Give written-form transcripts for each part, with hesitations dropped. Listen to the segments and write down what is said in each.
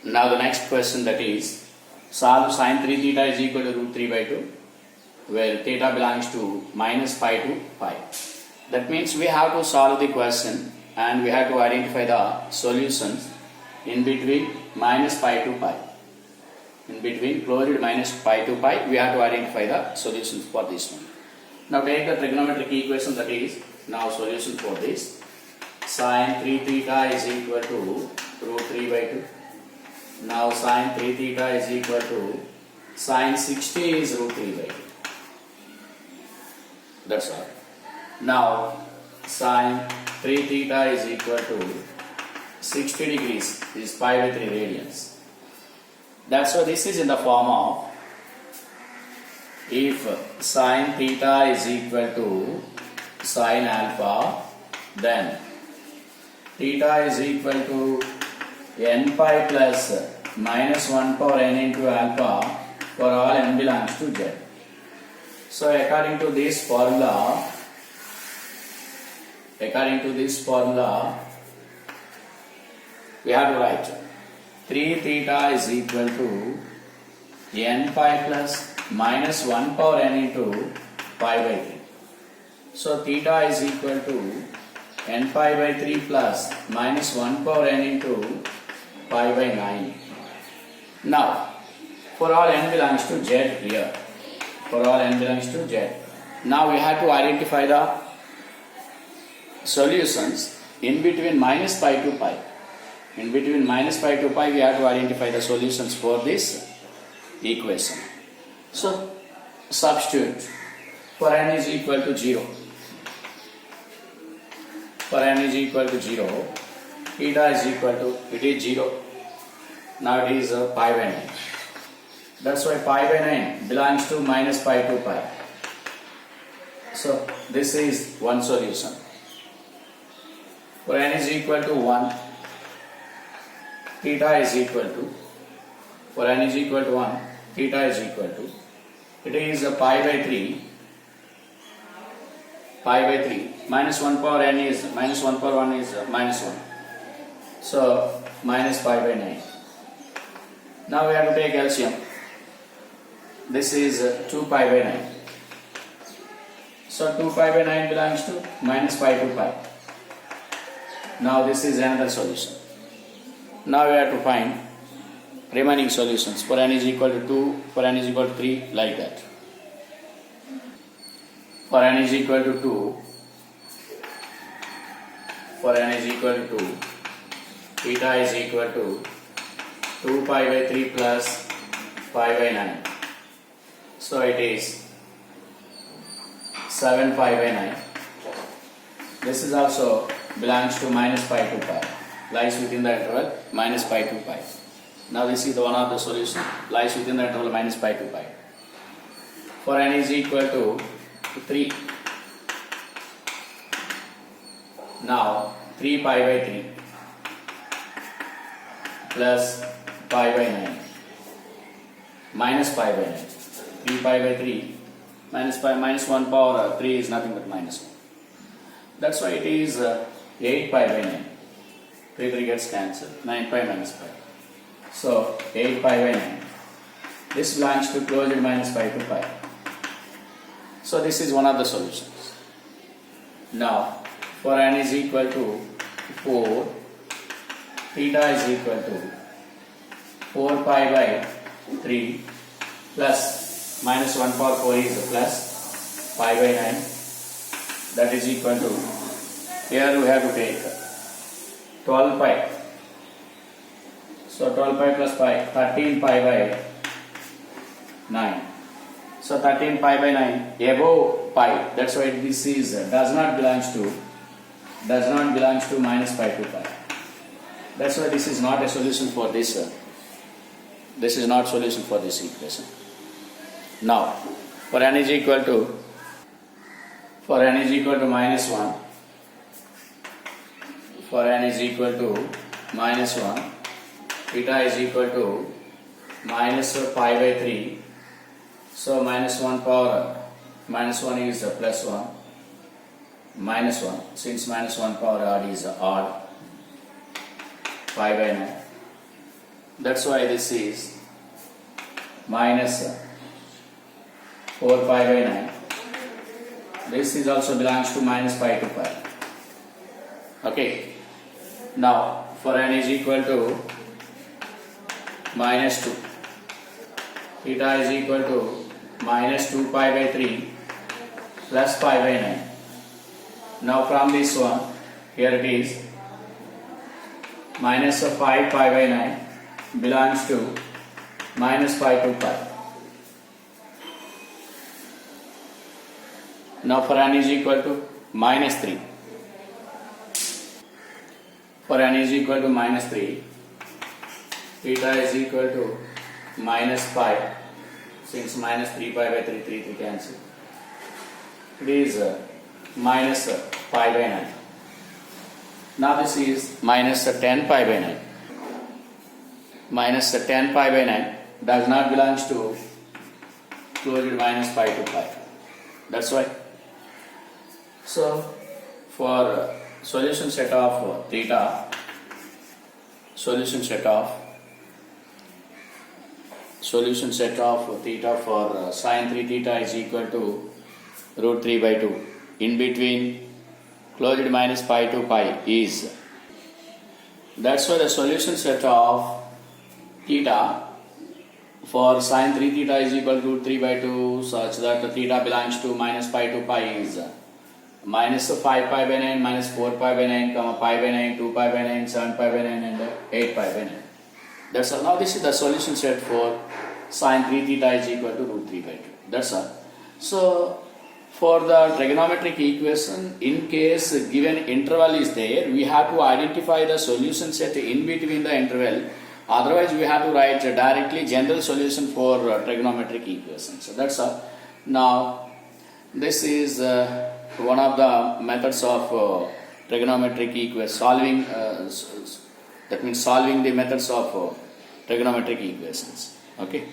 Now the next question, that is solve sin 3 theta is equal to root 3 by 2, where theta belongs to minus pi to pi. That means we have to solve the question and we have to identify the solutions in between minus pi to pi. In between closed minus pi to pi, we have to identify the solutions for this one. Now take the trigonometric equation, that is now solution for this. Sin 3 theta is equal to root 3 by 2. Now sin 3 theta is equal to sin 60 is root 3 by 2. That's all. Now sin 3 theta is equal to 60 degrees is pi by 3 radians. That's why this is in the form of, if sin theta is equal to sin alpha, then theta is equal to n pi plus minus 1 power n into alpha for all n belongs to z. So according to this formula, we have to write 3 theta is equal to n pi plus minus 1 power n into pi by 3. So theta is equal to n pi by 3 plus minus 1 power n into pi by 9. Now, for all n belongs to z here, now we have to identify the solutions in between minus pi to pi. In between minus pi to pi, we have to identify the solutions for this equation. So, substitute for n is equal to 0. For n is equal to 0, theta is equal to, it is 0. Now it is pi by 9. That's why pi by 9 belongs to minus pi to pi. So this is one solution. For n is equal to 1, theta is equal to, for n is equal to 1, theta is equal to, it is pi by 3, minus 1 power n is, minus 1 power 1 is minus 1. So minus pi by 9. Now we have to take LCM. This is 2 pi by 9. So 2 pi by 9 belongs to minus pi to pi. Now this is another solution. Now we have to find remaining solutions. For n is equal to 2, for n is equal to 3, like that. For n is equal to 2, for n is equal to 2, theta is equal to 2 pi by 3 plus pi by 9. So it is 7 pi by 9. This is also belongs to minus pi to pi. Lies within the interval minus pi to pi. Now this is the one of the solution. Lies within the interval minus pi to pi. For n is equal to 3. Now 3 pi by 3 plus pi by 9 minus pi by 9. 3 pi by 3 minus pi minus 1 power 3 is nothing but minus 1. That's why it is 8 pi by 9. 3 gets cancelled. 9 pi minus pi. So 8 pi by 9. This belongs to closed minus pi to pi. So this is one of the solutions. Now for n is equal to 4, theta is equal to 4 pi by 3 plus minus 1 power 4 is plus pi by 9. That is equal to, here we have to take 12 pi. So 12 pi plus pi, 13 pi by 9. So 13 pi by 9 above pi. That's why this is does not belongs to minus pi to pi. That's why this is not a solution for this. This is not solution for this equation. Now for n is equal to minus 1. For n is equal to minus 1. Theta is equal to minus pi by 3. So minus 1 power minus 1 is plus 1. Minus 1. Since minus 1 power odd is odd. Pi by 9. That's why this is minus 4 pi by 9. This is also belongs to minus pi to pi. Okay. Now for n is equal to minus 2. Theta is equal to minus 2 pi by 3 plus pi by 9. Now from this one, here it is minus of 5 pi by 9 belongs to minus pi to pi. Now for n is equal to minus 3. For n is equal to minus 3, theta is equal to minus pi. Since minus 3 pi by 3, 3 cancel. It is minus pi by 9. Now this is minus 10 pi by 9. Minus 10 pi by 9 does not belongs to closed minus pi to pi. That's why. So for solution set of theta, solution set of theta for sine 3 theta is equal to root 3 by 2. In between closed minus pi to pi is. That's why the solution set of theta for sine 3 theta is equal to root 3 by 2 such that the theta belongs to minus pi to pi is minus 5 pi by 9, minus 4 pi by 9, pi by 9, 2 pi by 9, 7 pi by 9 and 8 pi by 9. That's all. Now this is the solution set for sine 3 theta is equal to root 3 by 2. That's all. So for the trigonometric equation, in case given interval is there, we have to identify the solution set in between the interval. Otherwise, we have to write directly general solution for trigonometric equation. So that's all. Now this is one of the methods of trigonometric equation solving. That means solving the methods of trigonometric equations. Okay.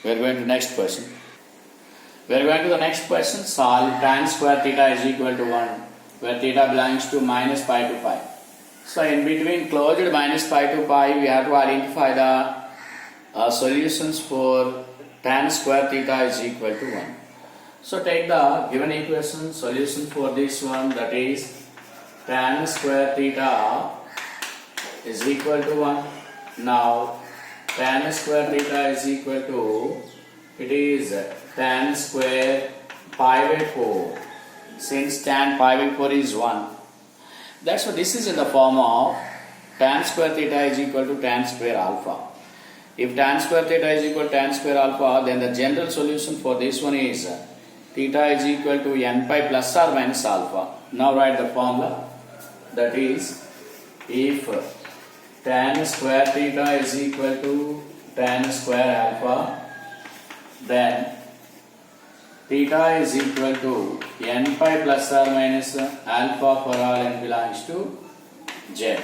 We are going to next question. We are going to the next question. Solve tan square theta is equal to 1, where theta belongs to minus pi to pi. So in between closed minus pi to pi, we have to identify the solutions for tan square theta is equal to 1. So take the given equation, solution for this one, that is tan square theta is equal to 1. Now tan square theta is equal to, it is tan square pi by 4. Since tan pi by 4 is 1, that's why this is in the form of tan square theta is equal to tan square alpha. If tan square theta is equal to tan square alpha, then the general solution for this one is theta is equal to n pi plus or minus alpha. Now write the formula, that is if tan square theta is equal to tan square alpha, then theta is equal to n pi plus or minus alpha for all n belongs to z.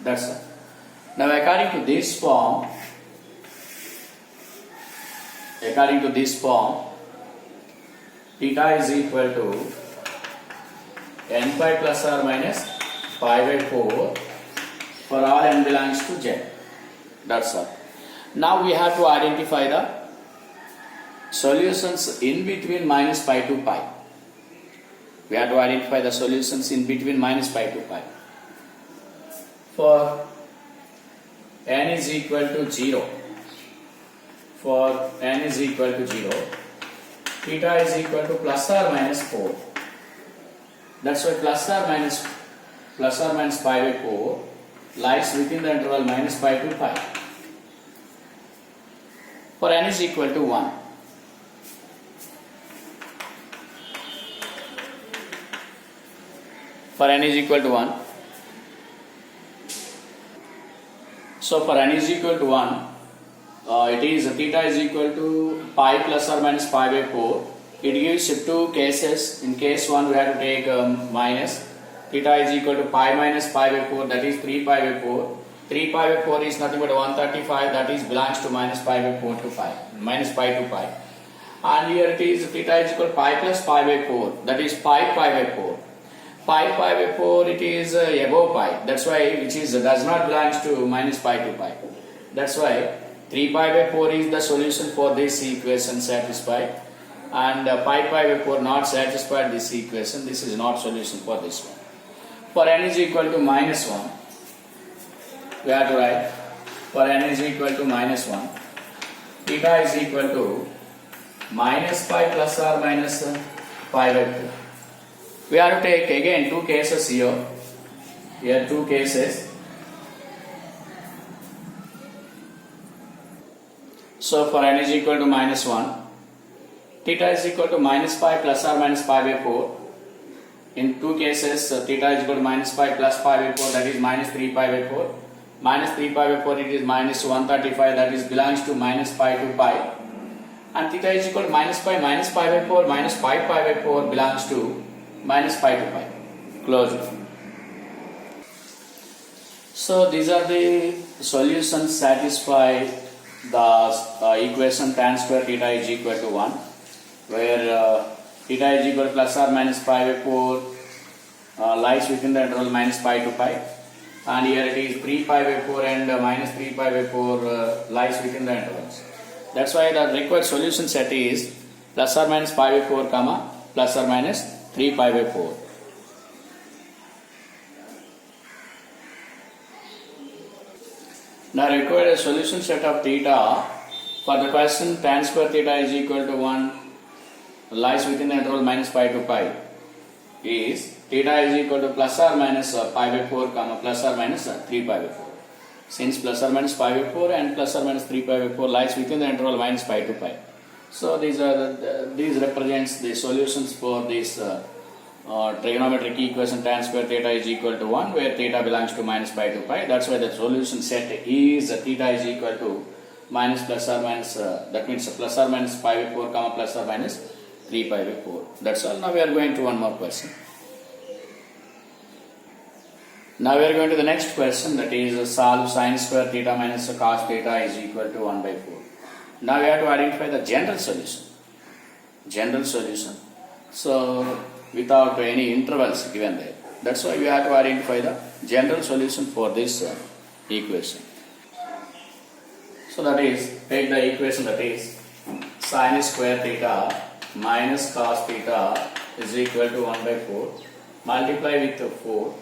That's all. Now according to this form, theta is equal to n pi plus or minus pi by 4 for all n belongs to z. That's all. Now we have to identify the solutions in between minus pi to pi. We have to identify the solutions in between minus pi to pi. For n is equal to 0, theta is equal to plus or minus 4. That's why plus or minus pi by 4 lies within the interval minus pi to pi. For n is equal to 1, for n is equal to 1. So for n is equal to 1, it is theta is equal to pi plus or minus pi by 4. It gives two cases. In case 1 we have to take minus. Theta is equal to pi minus pi by 4, that is 3 pi by 4. 3 pi by 4 is nothing but 135, that is belongs to minus pi by 4 to pi, minus pi to pi. And here it is theta is equal to pi plus pi by 4, that is pi by 4. Pi by 4, it is above pi, that's why which is does not belongs to minus pi to pi. That's why 3 pi by 4 is the solution for this equation satisfied, and pi by 4 not satisfied this equation. This is not solution for this one. For n is equal to minus 1, we have to write for n is equal to minus 1, theta is equal to minus pi plus or minus pi by 2. We have to take again two cases here. Here two cases. So for n is equal to minus 1, theta is equal to minus pi plus or minus pi by 4. In two cases, theta is equal to minus pi plus pi by 4, that is minus 3 pi by 4. Minus 3 pi by 4, it is minus 135, that is belongs to minus pi to pi. And theta is equal to minus pi by 4, minus pi by 4 belongs to minus pi to pi. Close it. So these are the solutions satisfy the equation tan square theta is equal to 1, where theta is equal to plus or minus pi by 4 lies within the interval minus pi to pi, and here it is 3 pi by 4 and minus 3 pi by 4 lies within the intervals. That's why the required solution set is plus or minus pi by 4 comma plus or minus 3 pi by 4. Now required a solution set of theta for the question tan square theta is equal to 1 lies within the interval minus pi to pi is theta is equal to plus or minus pi by 4 comma plus or minus 3 pi by 4. Since plus or minus pi by 4 and plus or minus 3 pi by 4 lies within the interval minus pi to pi. So these represents the solutions for this trigonometric equation tan square theta is equal to 1, where theta belongs to minus pi to pi. That's why the solution set is theta is equal to minus plus or minus, that means plus or minus pi by 4 comma plus or minus 3 pi by 4. That's all. Now we are going to one more question. Now we are going to the next question, that is solve sin square theta minus cos theta is equal to 1 by 4. Now we have to identify the general solution. General solution. So without any intervals given there. That's why we have to identify the general solution for this equation. So that is, take the equation that is sin square theta minus cos theta is equal to 1 by 4. Multiply with 4.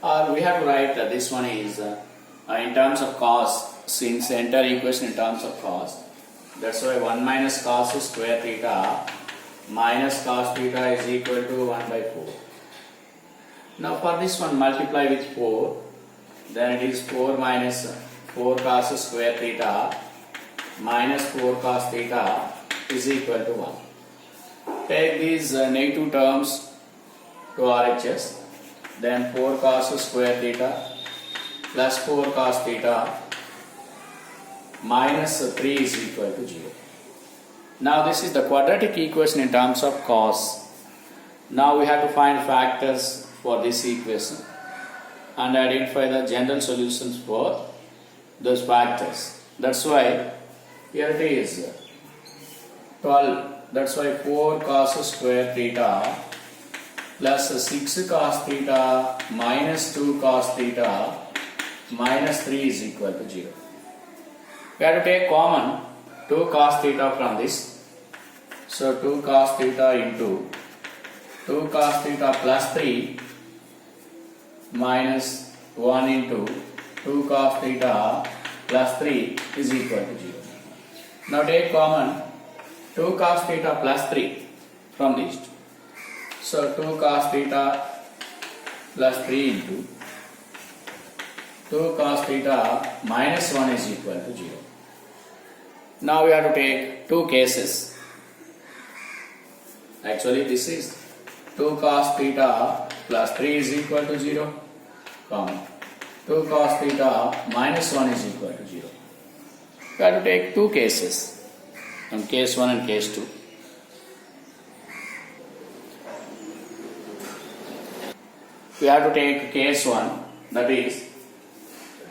Or we have to write this one is in terms of cos, since the entire equation in terms of cos. That's why 1 minus cos square theta minus cos theta is equal to 1 by 4. Now for this one multiply with 4, then it is 4 minus 4 cos square theta minus 4 cos theta is equal to 1. Take these negative terms to RHS, then 4 cos square theta plus 4 cos theta minus 3 is equal to 0. Now this is the quadratic equation in terms of cos. Now we have to find factors for this equation and identify the general solutions for those factors. That's why here it is 12. That's why 4 cos square theta plus 6 cos theta minus 2 cos theta minus 3 is equal to 0. We have to take common 2 cos theta from this. So 2 cos theta into 2 cos theta plus 3 minus 1 into 2 cos theta plus 3 is equal to 0. Now take common 2 cos theta plus 3 from these two. So 2 cos theta plus 3 into 2 cos theta minus 1 is equal to 0. Now we have to take two cases. Actually this is 2 cos theta plus 3 is equal to 0, comma 2 cos theta minus 1 is equal to 0. We have to take two cases, from case 1 and case 2. We have to take case 1, that is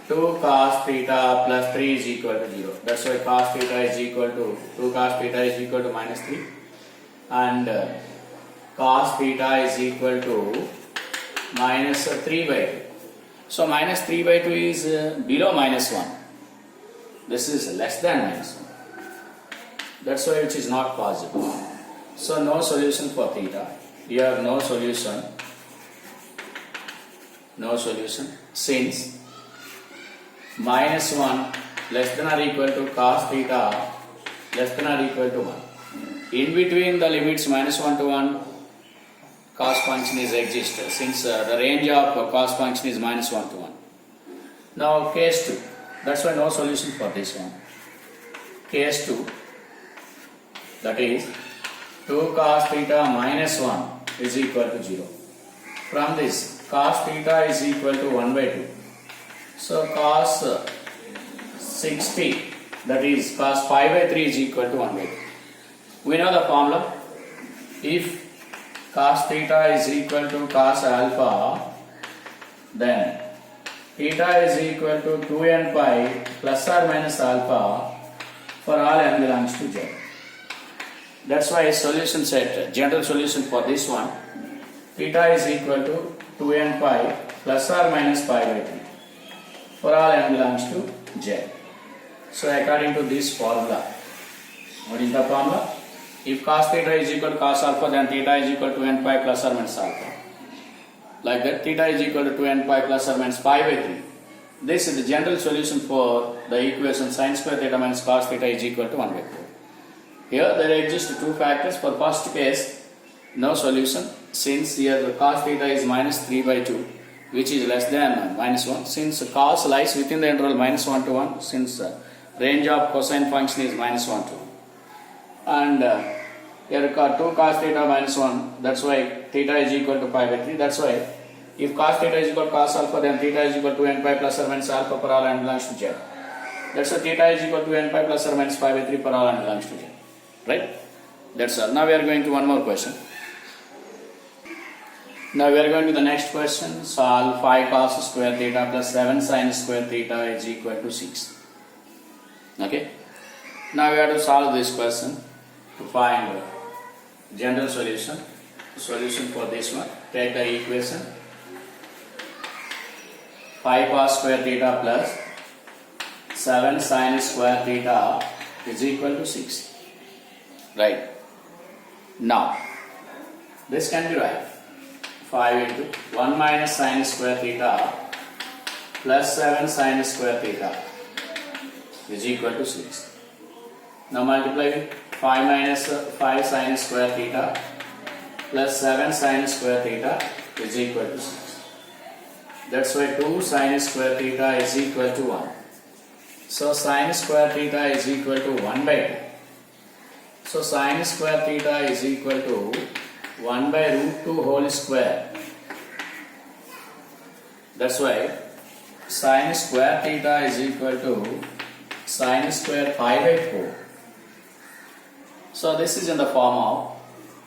2 cos theta plus 3 is equal to 0. That's why cos theta is equal to 2 cos theta is equal to minus 3 and cos theta is equal to minus 3 by 2. So minus 3 by 2 is below minus 1. This is less than minus 1. That's why which is not possible. So no solution for theta. Here no solution. No solution since minus 1 less than or equal to cos theta less than or equal to 1. In between the limits minus 1 to 1, cos function is exist since the range of cos function is minus 1 to 1. Now case 2, that's why no solution for this one. Case 2, that is 2 cos theta minus 1 is equal to 0. From this, cos theta is equal to 1 by 2. So cos 60, that is cos pi by 3 is equal to 1 by 2. We know the formula. If cos theta is equal to cos alpha, then theta is equal to 2n pi plus or minus alpha for all n belongs to z. That's why solution set, general solution for this one, theta is equal to 2n pi plus or minus pi by 3 for all n belongs to z. So according to this formula, what is the formula? If cos theta is equal to cos alpha, then theta is equal to n pi plus or minus alpha. Like that, theta is equal to 2n pi plus or minus pi by 3. This is the general solution for the equation sin square theta minus cos theta is equal to 1 by 4. Here there exist two factors. For first case, no solution since here the cos theta is minus 3 by 2, which is less than minus 1. Since cos lies within the interval minus 1 to 1, since range of cosine function is minus 1 to 1. And here 2 cos theta minus 1, that's why theta is equal to pi by 3. That's why if cos theta is equal to cos alpha, then theta is equal to n pi plus or minus alpha for all n belongs to z. That's why theta is equal to n pi plus or minus pi by 3 for all n belongs to z. Right? That's all. Now we are going to one more question. Now we are going to the next question. Solve 5 cos square theta plus 7 sin square theta is equal to 6. Okay? Now we have to solve this question to find general solution. Solution for this one. Take the equation 5 cos square theta plus 7 sin square theta is equal to 6. Right? Now, this can be right. 5 into 1 minus sin square theta plus 7 sin square theta is equal to 6. Now multiply with 5 minus 5 sin square theta plus 7 sin square theta is equal to 6. That's why 2 sin square theta is equal to 1. So sin square theta is equal to 1 by 2. So sin square theta is equal to 1 by root 2 whole square. That's why sin square theta is equal to sin square pi by 4. So this is in the form of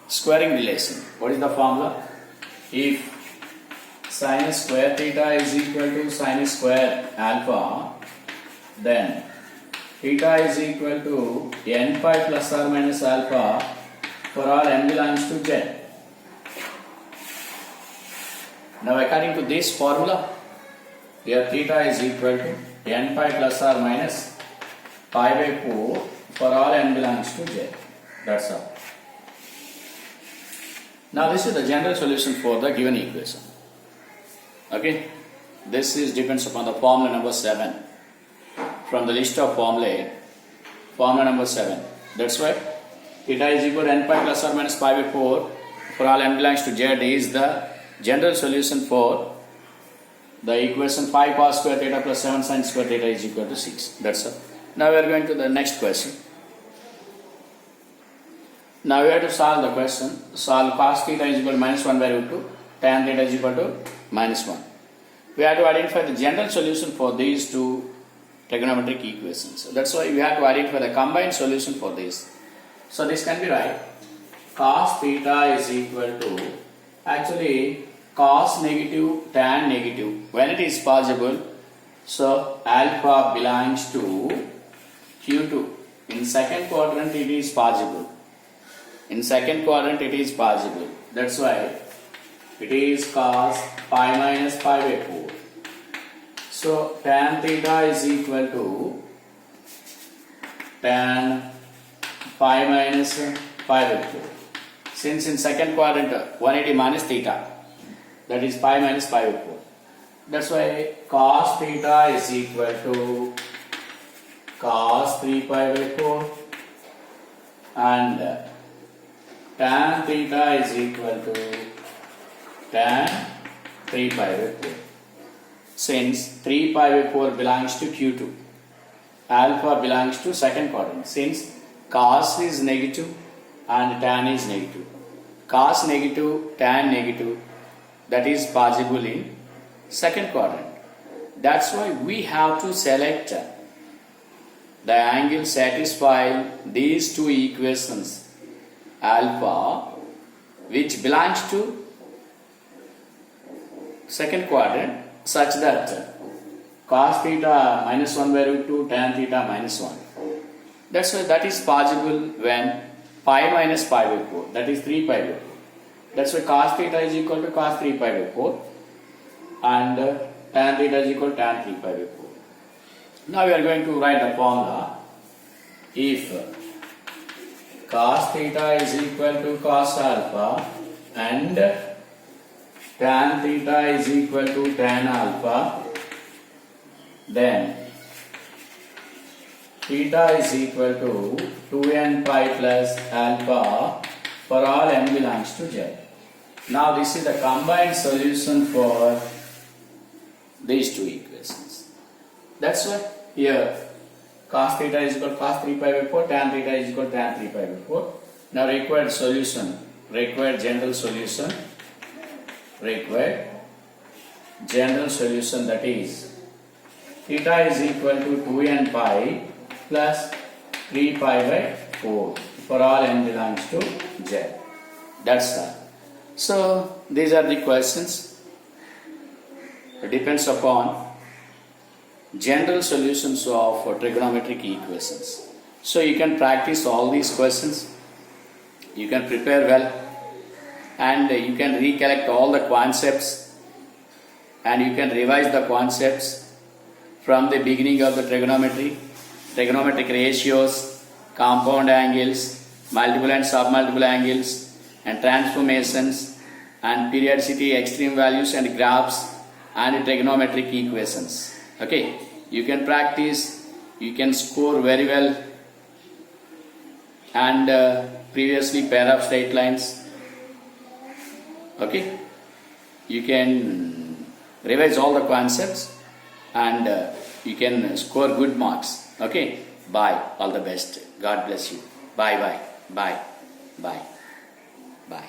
squaring relation. What is the formula? If sin square theta is equal to sin square alpha, then theta is equal to n pi plus or minus alpha for all n belongs to z. Now according to this formula, here theta is equal to n pi plus or minus pi by 4 for all n belongs to z. That's all. Now this is the general solution for the given equation. Okay, this is depends upon the formula number 7 from the list of formulae. Formula number 7. That's why theta is equal to n pi plus or minus pi by 4 for all n belongs to z is the general solution for the equation 5 cos square theta plus 7 sin square theta is equal to 6. That's all. Now we are going to the next question. Now we have to solve the question. Solve cos theta is equal to minus 1 by root 2, tan theta is equal to minus 1. We have to identify the general solution for these two trigonometric equations. So that's why we have to identify the combined solution for this. So this can be right. Cos theta is equal to actually cos negative tan negative when it is possible. So alpha belongs to Q2. In second quadrant it is possible. In second quadrant it is possible. That's why it is cos pi minus pi by 4. So tan theta is equal to tan pi minus pi by 4. Since in second quadrant 180 minus theta, that is pi minus pi by 4. That's why cos theta is equal to cos 3 pi by 4 and tan theta is equal to tan 3 pi by 4. Since 3 pi by 4 belongs to Q2, alpha belongs to second quadrant. Since cos is negative and tan is negative, cos negative, tan negative, that is possible in second quadrant. That's why we have to select the angle satisfying these two equations, alpha which belongs to second quadrant, such that cos theta minus 1 by root 2, tan theta minus 1. That's why that is possible when pi minus pi by 4, that is 3 pi by 4. That's why cos theta is equal to cos 3 pi by 4 and tan theta is equal to tan 3 pi by 4. Now we are going to write the formula. If cos theta is equal to cos alpha and tan theta is equal to tan alpha, then theta is equal to 2n pi plus alpha for all n belongs to z. Now this is the combined solution for these two equations. That's why here cos theta is equal to cos 3 pi by 4, tan theta is equal to tan 3 pi by 4. Now required solution, required general solution, that is theta is equal to 2n pi plus 3 pi by 4 for all n belongs to z. That's all. So these are the questions. It depends upon general solutions of trigonometric equations. So you can practice all these questions, you can prepare well, and you can recollect all the concepts, and you can revise the concepts from the beginning of the trigonometric ratios, compound angles, multiple and submultiple angles, and transformations, and periodicity, extreme values and graphs, and trigonometric equations. Okay, you can practice, you can score very well, and previously pair of straight lines. Okay, you can revise all the concepts and you can score good marks. Okay, bye, all the best, God bless you, bye bye bye bye bye.